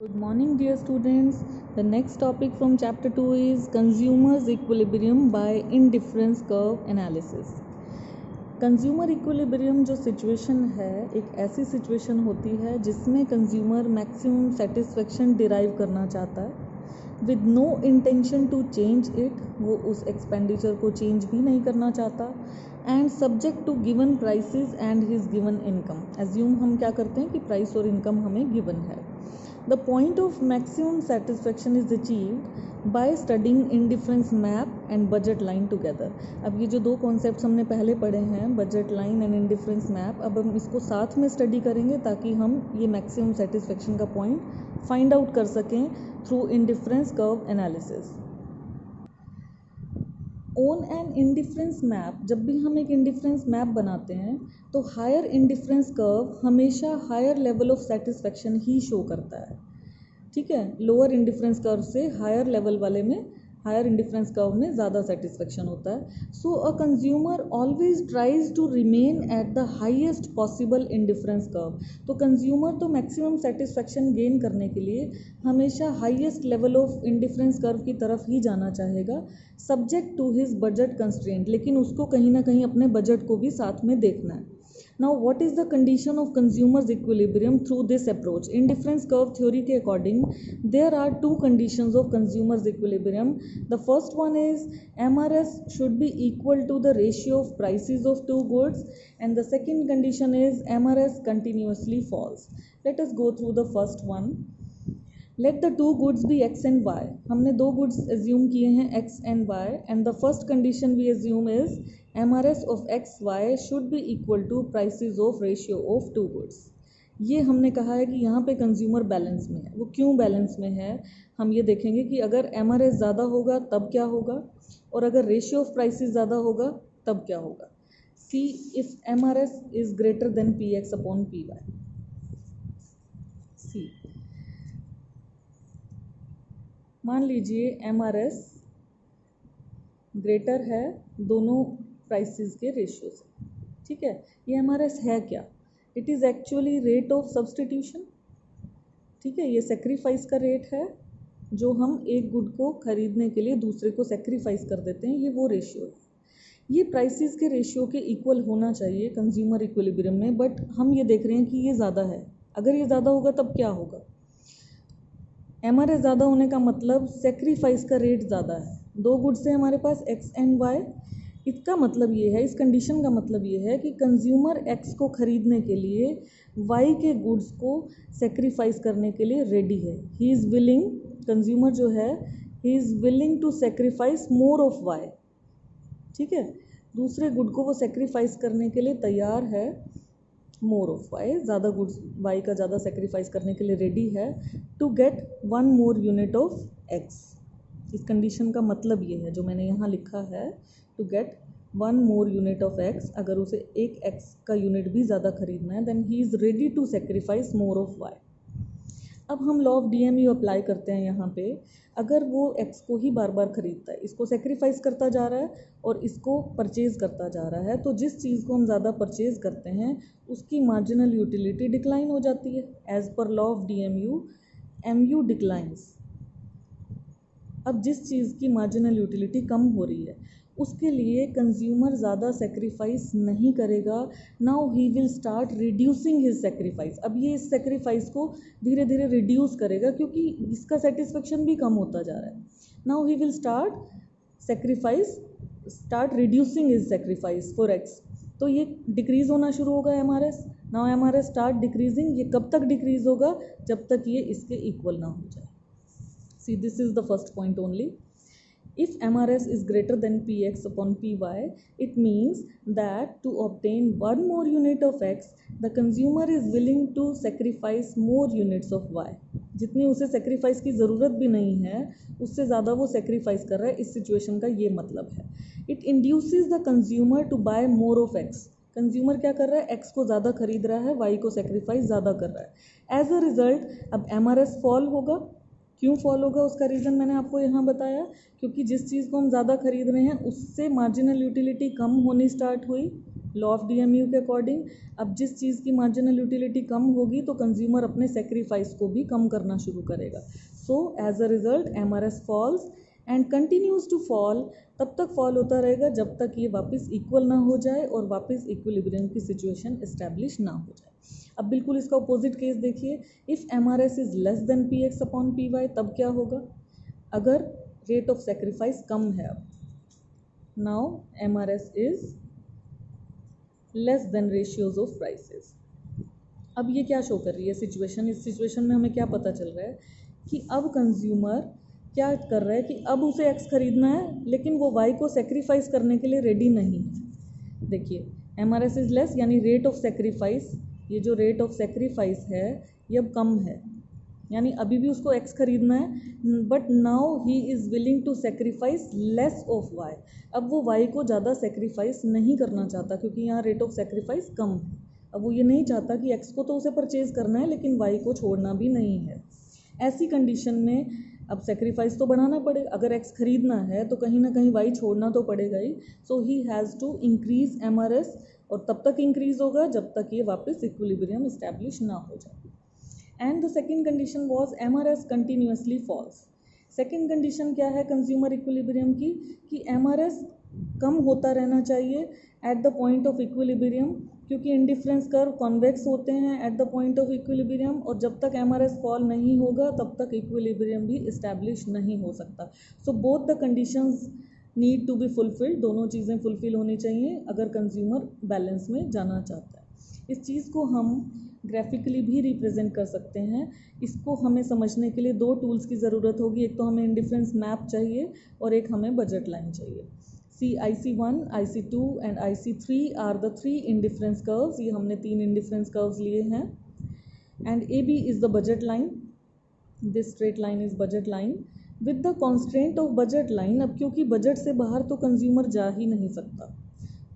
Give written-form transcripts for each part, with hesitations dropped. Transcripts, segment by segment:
Good morning, dear students. The next topic from chapter 2 is Consumers Equilibrium by Indifference Curve Analysis. Consumer equilibrium जो situation है, एक ऐसी situation होती है जिसमें कंज्यूमर मैक्सिमम सेटिस्फेक्शन डिराइव करना चाहता है with no intention to change it, वो उस एक्सपेंडिचर को चेंज भी नहीं करना चाहता and subject to given prices and his given income. Assume हम क्या करते हैं कि प्राइस और इनकम हमें गिवन है. The point of maximum satisfaction is achieved by studying indifference map and budget line together. अब ये जो दो कॉन्सेप्ट्स हमने पहले पढ़े हैं, budget line and indifference map, अब हम इसको साथ में स्टडी करेंगे ताकि हम ये मैक्सिमम सेटिस्फेक्शन का पॉइंट फाइंड आउट कर सकें through indifference curve analysis. On an indifference map, जब भी हम एक इंडिफरेंस मैप बनाते हैं तो हायर इंडिफरेंस कर्व हमेशा हायर लेवल ऑफ सेटिस्फेक्शन ही शो करता है. ठीक है, लोअर इंडिफरेंस कर्व से हायर लेवल वाले में, हायर इंडिफरेंस कर्व में ज़्यादा सेटिस्फेक्शन होता है. So a consumer always tries to remain at the highest possible indifference curve. तो कंज्यूमर तो मैक्सिमम सेटिस्फेक्शन गेन करने के लिए हमेशा highest level of indifference curve की तरफ ही जाना चाहेगा, subject to his budget constraint. लेकिन उसको कहीं ना कहीं अपने बजट को भी साथ में देखना है. Now, what is the condition of consumers equilibrium through this approach? Indifference curve theory के according, there are two conditions of consumers equilibrium. The first one is MRS should be equal to the ratio of prices of two goods, and the second condition is MRS continuously falls. Let us go through the first one. Let the two goods be X and Y. हमने दो goods assume किए हैं X and Y, and the first condition we assume is MRS of X, Y should be equal to prices of ratio of two goods. ये हमने कहा है कि यहाँ पे कंज्यूमर बैलेंस में है. वो क्यों बैलेंस में है, हम ये देखेंगे कि अगर MRS ज़्यादा होगा तब क्या होगा, और अगर रेशियो ऑफ प्राइसेस ज़्यादा होगा तब क्या होगा. See if MRS is greater than PX upon PY. See, मान लीजिए MRS ग्रेटर है दोनों प्राइसेस के रेशियो से. ठीक है, ये MRS है क्या? It is actually rate of substitution. ठीक है, ये सेक्रीफाइस का रेट है जो हम एक गुड को खरीदने के लिए दूसरे को सेक्रीफाइस कर देते हैं, ये वो रेशियो है. ये प्राइसेस के रेशियो के इक्वल होना चाहिए कंज्यूमर इक्विलिब्रियम में, बट हम ये देख रहे हैं कि ये ज़्यादा है. अगर ये ज़्यादा होगा तब क्या होगा? MRS ज़्यादा होने का मतलब सेक्रीफाइस का रेट ज़्यादा है. दो गुड्स से हमारे पास X एंड Y. इसका मतलब ये है, इस कंडीशन का मतलब ये है कि कंज्यूमर X को खरीदने के लिए Y के गुड्स को सेक्रीफाइस करने के लिए रेडी है. ही इज़ विलिंग, कंज्यूमर जो है, he is willing to sacrifice more of Y. ठीक है, दूसरे गुड को वो सेक्रीफाइस करने के लिए तैयार है, मोर ऑफ Y, ज़्यादा गुड्स Y का ज़्यादा सेक्रीफाइस करने के लिए रेडी है to get one more unit of X. इस कंडीशन का मतलब ये है जो मैंने यहाँ लिखा है, to get one more unit of X. अगर उसे एक X का यूनिट भी ज़्यादा खरीदना है then he is ready to sacrifice more of Y. अब हम लॉ ऑफ DMU अप्लाई करते हैं यहाँ पे. अगर वो X को ही बार बार खरीदता है, इसको सेक्रीफाइस करता जा रहा है और इसको परचेज करता जा रहा है, तो जिस चीज़ को हम ज़्यादा परचेज करते हैं उसकी मार्जिनल यूटिलिटी डिक्लाइन हो जाती है. As per law of DMU, MU declines. अब जिस चीज़ की मार्जिनल यूटिलिटी कम हो रही है उसके लिए कंज्यूमर ज़्यादा सेक्रीफाइस नहीं करेगा. Now he will start reducing his sacrifice. अब ये इस सेक्रीफाइस को धीरे धीरे रिड्यूस करेगा क्योंकि इसका सेटिस्फेक्शन भी कम होता जा रहा है. Now he will start reducing his sacrifice for X. तो ये डिक्रीज़ होना शुरू होगा MRS. Now MRS start decreasing. ये कब तक डिक्रीज होगा? जब तक ये इसके इक्वल ना हो जाए. See, this is the first point only. If MRS is greater than PX upon PY, it means that to obtain one more unit of X, the consumer is willing to sacrifice more units of Y. जितनी उसे sacrifice की ज़रूरत भी नहीं है उससे ज़्यादा वो सेक्रीफाइस कर रहा है. इस सिचुएशन का ये मतलब है. It induces the consumer to buy more of X. Consumer क्या कर रहा है? X को ज़्यादा खरीद रहा है, Y को सेक्रीफाइस ज़्यादा कर रहा है. एज अ रिजल्ट अब MRS फॉल होगा. क्यों फॉल होगा उसका रीज़न मैंने आपको यहाँ बताया, क्योंकि जिस चीज़ को हम ज़्यादा खरीद रहे हैं उससे मार्जिनल यूटिलिटी कम होनी स्टार्ट हुई लॉ ऑफ डीएमयू के अकॉर्डिंग। अब जिस चीज़ की मार्जिनल यूटिलिटी कम होगी तो कंज्यूमर अपने सेक्रीफाइस को भी कम करना शुरू करेगा। So as a result MRS falls and continues to fall. तब तक फॉल होता रहेगा जब तक ये वापस इक्वल ना हो जाए और वापस इक्विलिब्रियम की सिचुएशन इस्टेब्लिश ना हो जाए। अब बिल्कुल इसका अपोजिट केस देखिए, if MRS is less than P X upon P Y, तब क्या होगा? अगर रेट ऑफ सेक्रीफाइस कम है, अब now MRS is less then ratios of prices. अब ये क्या शो कर रही है सिचुएशन? इस सिचुएशन में हमें क्या पता चल रहा है कि अब कंज्यूमर क्या कर रहा है कि अब उसे एक्स खरीदना है लेकिन वो वाई को सेक्रीफाइस करने के लिए रेडी नहीं है। देखिए एमआरएस इज लेस यानी रेट ऑफ सेक्रीफाइस, ये जो रेट ऑफ सेक्रीफाइस है ये अब कम है, यानी अभी भी उसको एक्स खरीदना है but now he is willing to sacrifice less of Y. अब वो वाई को ज़्यादा सेक्रीफाइस नहीं करना चाहता क्योंकि यहाँ रेट ऑफ सेक्रीफाइस कम है। अब वो ये नहीं चाहता कि एक्स को तो उसे परचेज करना है लेकिन वाई को छोड़ना भी नहीं है। ऐसी कंडीशन में अब सेक्रीफाइस तो बढ़ाना पड़ेगा, अगर एक्स खरीदना है तो कहीं ना कहीं वाई छोड़ना तो पड़ेगा ही। So he has to increase MRS, और तब तक इंक्रीज होगा जब तक ये वापस इक्विलिब्रियम इस्टेब्लिश ना हो जाए। And the second condition was MRS continuously falls. Second condition क्या है कंज्यूमर इक्विलिब्रियम की, कि एमआरएस कम होता रहना चाहिए eight the point of equilibrium, क्योंकि इंडिफरेंस कर्व कॉन्वेक्स होते हैं eight the point of equilibrium, और जब तक एमआरएस फॉल नहीं होगा तब तक इक्विलिब्रियम भी इस्टेब्लिश नहीं हो सकता। So both the conditions need to be fulfilled, दोनों चीज़ें फुलफिल होनी चाहिए अगर कंज्यूमर बैलेंस में जाना चाहता है। इस चीज़ को हम ग्राफिकली भी रिप्रेजेंट कर सकते हैं। इसको हमें समझने के लिए दो टूल्स की ज़रूरत होगी, एक तो हमें इंडिफरेंस मैप चाहिए और एक हमें बजट लाइन चाहिए। See IC1, IC2 and IC3 are the three indifference curves. ये हमने तीन इंडिफरेंस कर्व्स लिए हैं। And AB is the budget line, this straight line is budget line with the constraint of budget line. अब क्योंकि budget से बाहर तो कंज्यूमर जा ही नहीं सकता,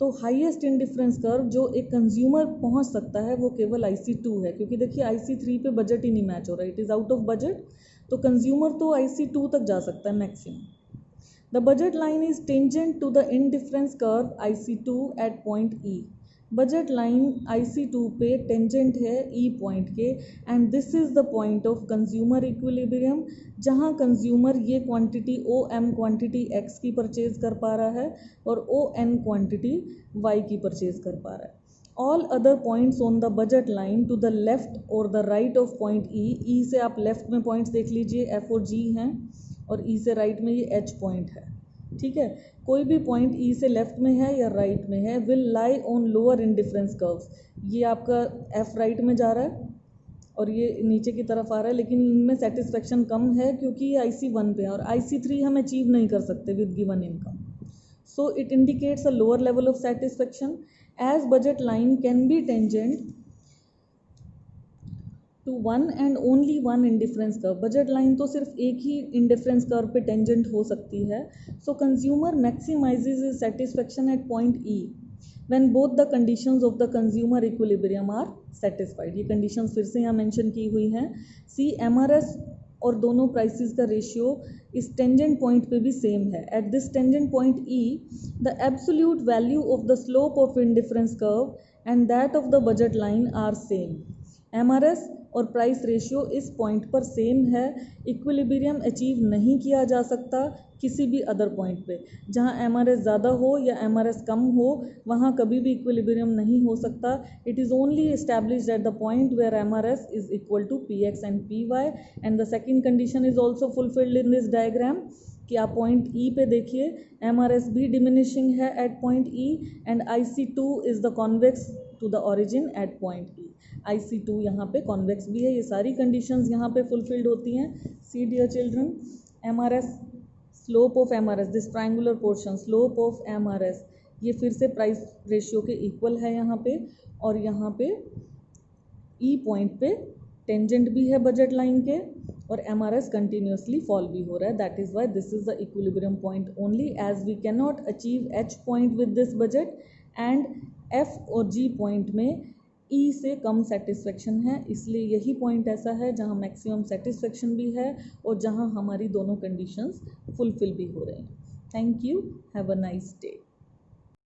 तो हाईएस्ट इंडिफरेंस कर्व जो एक कंज्यूमर पहुंच सकता है वो केवल IC2 है, क्योंकि देखिए IC3 पे बजट ही नहीं मैच हो रहा, it is out of budget, तो कंज्यूमर तो IC2 तक जा सकता है maximum. The budget line is tangent to the indifference curve IC2 at point E. Budget line IC2 पे टेंजेंट है E पॉइंट के, and this is the point of consumer equilibrium, जहाँ कंज्यूमर ये क्वांटिटी OM क्वांटिटी X की purchase कर पा रहा है और ON क्वांटिटी Y की परचेज कर पा रहा है। All other points on the budget line to the left और the right of point E से आप लेफ्ट में पॉइंट्स देख लीजिए, F और G हैं, और E से राइट में ये H पॉइंट है। ठीक है, कोई भी पॉइंट E से लेफ्ट में है या राइट में है will lie on lower indifference curves. ये आपका F राइट में जा रहा है और ये नीचे की तरफ आ रहा है, लेकिन इनमें सेटिस्फेक्शन कम है क्योंकि ये IC1 पे है और IC3 हम अचीव नहीं कर सकते with given income. So it indicates a lower level of satisfaction as budget line can be tangent to one and only one indifference curve. Budget line तो सिर्फ एक ही इंडिफरेंस कर्व पे टेंजेंट हो सकती है। So consumer maximises his satisfaction at point E when both the conditions of the consumer equilibrium are satisfied. ये conditions फिर से यहाँ मेंशन की हुई हैं। सी एमआरएस और दोनों प्राइसेस का रेशियो इस टेंजेंट पॉइंट पे भी सेम है। At this tangent point E the absolute value of the slope of indifference curve and that of the budget line are same. MRS और प्राइस रेशियो इस point पर same है। Equilibrium achieve नहीं किया जा सकता किसी भी अदर पॉइंट पे। जहाँ एमआरएस ज़्यादा हो या एमआरएस कम हो वहाँ कभी भी इक्विलिब्रियम नहीं हो सकता। It is only established at the point where MRS is equal to PX and PY, and the second condition is also fulfilled in this diagram कि आप पॉइंट E पे देखिए एमआरएस भी डिमिनिशिंग है at point E and IC2 is the convex to the origin at point E। IC2 यहाँ पे convex भी है। ये सारी कंडीशंस यहाँ पे फुलफिल्ड होती हैं। See dear children, MRS, slope of MRS, this triangular portion, slope of MRS, ये फिर से प्राइस रेशियो के इक्वल है यहाँ पे, और यहाँ पे E पॉइंट पे टेंजेंट भी है बजट लाइन के और एमआरएस कंटिन्यूसली फॉल भी हो रहा है। That is why this is the equilibrium point only, as we can not achieve H point with this budget, and F और G पॉइंट में ई से कम सेटिस्फेक्शन है, इसलिए यही पॉइंट ऐसा है जहाँ मैक्सिमम सेटिस्फेक्शन भी है और जहाँ हमारी दोनों कंडीशंस फुलफिल भी हो रही हैं। Thank you, have a nice day.